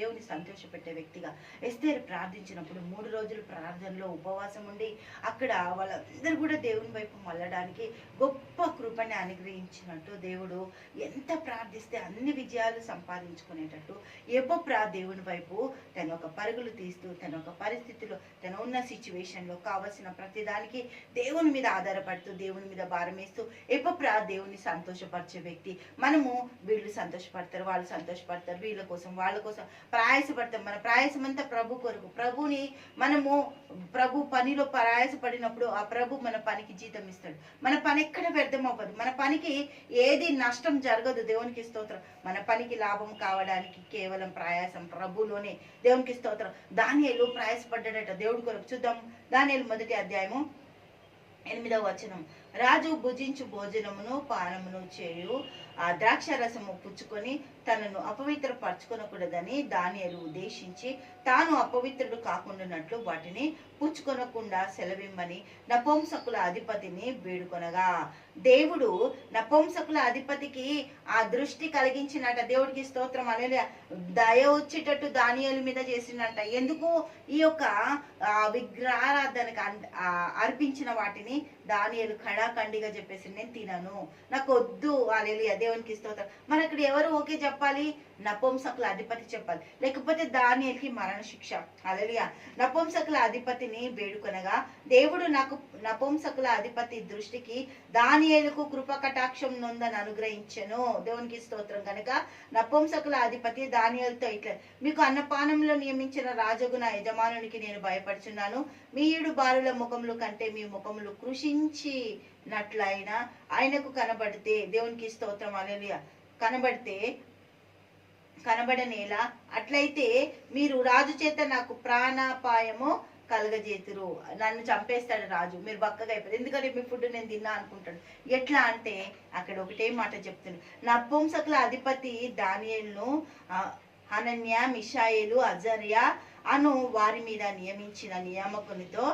దేవుని సంతోషపెట్టే వ్యక్తిగా ఎస్తేరు ప్రార్థించినప్పుడు 3 రోజులు ప్రార్థనలో ఉపవాసం ఉండి అక్కడ వాళ్ళందరూ కూడా దేవుని వైపు మళ్ళడానికి గొప్ప కృపని అనుగ్రహించినట్టు దేవుడు ఎంత ప్రార్థిస్తే అన్ని విజయాలు సంపాదించుకునేటట్టు ఎప్పప్రా దేవుని వైపు తన ఒక పరుగులు తీస్తూ తన ఒక పరిస్థితిలో తన ఉన్న సిచ్యువేషన్లో కావలసిన ప్రతిదానికి దేవుని మీద ఆధారపడుతూ దేవుని మీద భారం వేస్తూ ఎప్పప్రా దేవుని సంతోషపరిచే వ్యక్తి. మనము వీళ్ళు సంతోషపడతారు, వాళ్ళు సంతోషపడతారు, వీళ్ళ కోసం వాళ్ళ కోసం ప్రయాసపడతాం. మన ప్రయాసం అంతా ప్రభు కొరకు. ప్రభుని మనము ప్రభు పనిలో ప్రయాసపడినప్పుడు ఆ ప్రభు మన పనికి జీతం ఇస్తాడు. మన పని ఎక్కడ వ్యర్థం అవ్వదు, మన పనికి ఏది నష్టం జరగదు. దేవునికి స్తోత్రం. మన పనికి లాభం కావడానికి కేవలం ప్రయాసం ప్రభులోనే. దేవునికి స్తోత్రం. దానియేలు ప్రయాసపడ్డాడట దేవుడి కొరకు. చూద్దాం దానియేలు 1వ అధ్యాయము 8వ వచనం. రాజు భుజించు భోజనమును పానమును చేయు ఆ ద్రాక్ష రసము పుచ్చుకొని తనను అపవిత్రపరచుకొనకూడదని దానియేలు ఉద్దేశించి తాను అపవిత్రుడు కాకుండానట్లు వాటిని పుచ్చుకొనకుండా సెలవిమ్మని నపుంసకుల అధిపతిని వేడుకొనగా దేవుడు నపుంసకుల అధిపతికి ఆ దృష్టి కలిగించినట. దేవుడికి స్తోత్రం. అనేది దయ వచ్చేటట్టు దానియేలు మీద చేసినట్ట. ఎందుకు? ఈ యొక్క విగ్రహారాధనకు అర్పించిన వాటిని దానియేలు ఖడాఖండిగా చెప్పేసి నేను తినను, నాకు వద్దు. హల్లెలూయా. దేవునికి స్తోత్రం. మన ఇక్కడ ఎవరు ఓకే చెప్పాలి? నపుంసకుల అధిపతి చెప్పాలి, లేకపోతే దానియేలుకి మరణ శిక్ష. హల్లెలూయా. నపుంసకుల అధిపతిని వేడుకొనగా దేవుడు నాకు నపుంసకుల అధిపతి దృష్టికి దానియేలుకు కృప కటాక్షం నొందని అనుగ్రహించెను. దేవునికి స్తోత్రం. కనుక నపుంసకుల అధిపతి దానియేలుతో ఇట్లా, మీకు అన్నపానంలో నియమించిన రాజగుణ యజమానునికి నేను భయపడుచున్నాను. మీ 7 బాలుల ముఖములు కంటే మీ ముఖములు కృషించినట్లయినా ఆయనకు కనబడితే, దేవునికి స్తోత్రం. హల్లెలూయా. కనబడనేలా అట్లయితే మీరు రాజు చేత నాకు ప్రాణాపాయము కలగజేతురు. నన్ను చంపేస్తాడు రాజు, మీరు బక్కగా అయిపోతారు, ఎందుకంటే మీ ఫుడ్ నేను తిన్నా అనుకుంటాడు. ఎట్లా అంటే అక్కడ ఒకటే మాట చెప్తున్నాడు. నపుంసకుల అధిపతి దానియేలును హనన్య, మిషాయేలు, అజర్యా అను వారి మీద నియమించిన నియామకునితో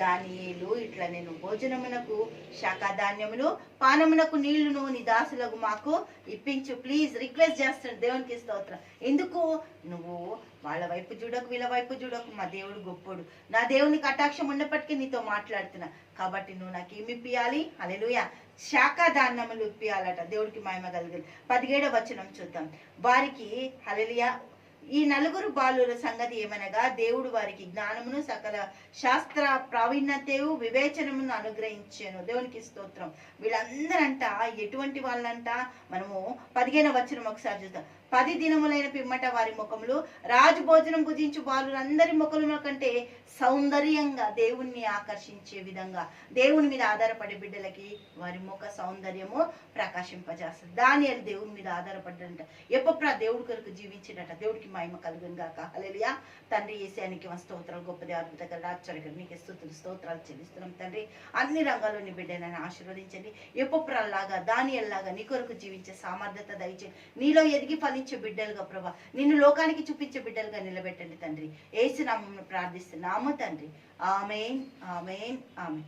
దానియేలు ఇట్లా, నేను భోజనమునకు శాఖాధాన్యములు పానమునకు నీళ్లును నీ దాసులకు మాకు ఇప్పించు, ప్లీజ్ రిక్వెస్ట్ చేస్తాడు. దేవునికి స్తోత్రం. ఎందుకు? నువ్వు వాళ్ళ వైపు చూడకు, వీళ్ళ వైపు చూడకు. మా దేవుడు గొప్పోడు, నా దేవుని కటాక్షం ఉన్నప్పటికీ నీతో మాట్లాడుతున్నా కాబట్టి నువ్వు నాకు ఏమి ఇప్పియాలి? హల్లెలూయా. శాఖాధాన్యములు ఇప్పియాలట. దేవుడికి మహిమ కలుగుతుంది. 17వ వచనం చూద్దాం. వారికి హల్లెలూయా ఈ 4 బాలుర సంగతి ఏమనగా దేవుడు వారికి జ్ఞానమును సకల శాస్త్ర ప్రావీణ్యతయు వివేచనమును అనుగ్రహించాను. దేవునికి స్తోత్రం. వీళ్ళందరంట ఎటువంటి వాళ్ళంట? మనము 15వ వచనం ఒకసారి చూద్దాం. 10 దినములైన పిమ్మట వారి ముఖములు రాజు భోజనం భుజించు బాలురందరి ముఖముల కంటే సౌందర్యంగా దేవుణ్ణి ఆకర్షించే విధంగా దేవుని మీద ఆధారపడే బిడ్డలకి వారి ముఖ సౌందర్యము ప్రకాశింపజేస్తుంది. దానియేలు దేవుని మీద ఆధారపడ్డంట. ఎప్పప్రా దేవుడి కొరకు జీవించినట. దేవుడికి మహిమ కలుగును గాక. హల్లెలూయా. తండ్రి యేసయ్యానికి స్తోత్రాలు. గొప్పది, అద్భుతంగా, ఆశ్చర్యకరంగా నీకు స్తోత్రాలు చెల్లిస్తున్నాం తండ్రి. అన్ని రంగాల్లో నీ బిడ్డలను ఆశీర్వదించండి. ఎప్పప్రాల్లాగా దానియేలులాగా నీ కొరకు జీవించే సామర్థ్యత దయచేయండి. నీలో ఎదిగి ఫలించే బిడ్డలుగా ప్రభా, నిన్ను లోకానికి చూపించే బిడ్డలుగా నిలబెట్టండి తండ్రి. యేసు నామమున ప్రార్థిస్తున్నాము తండ్రి. ఆమేన్, ఆమేన్, ఆమేన్.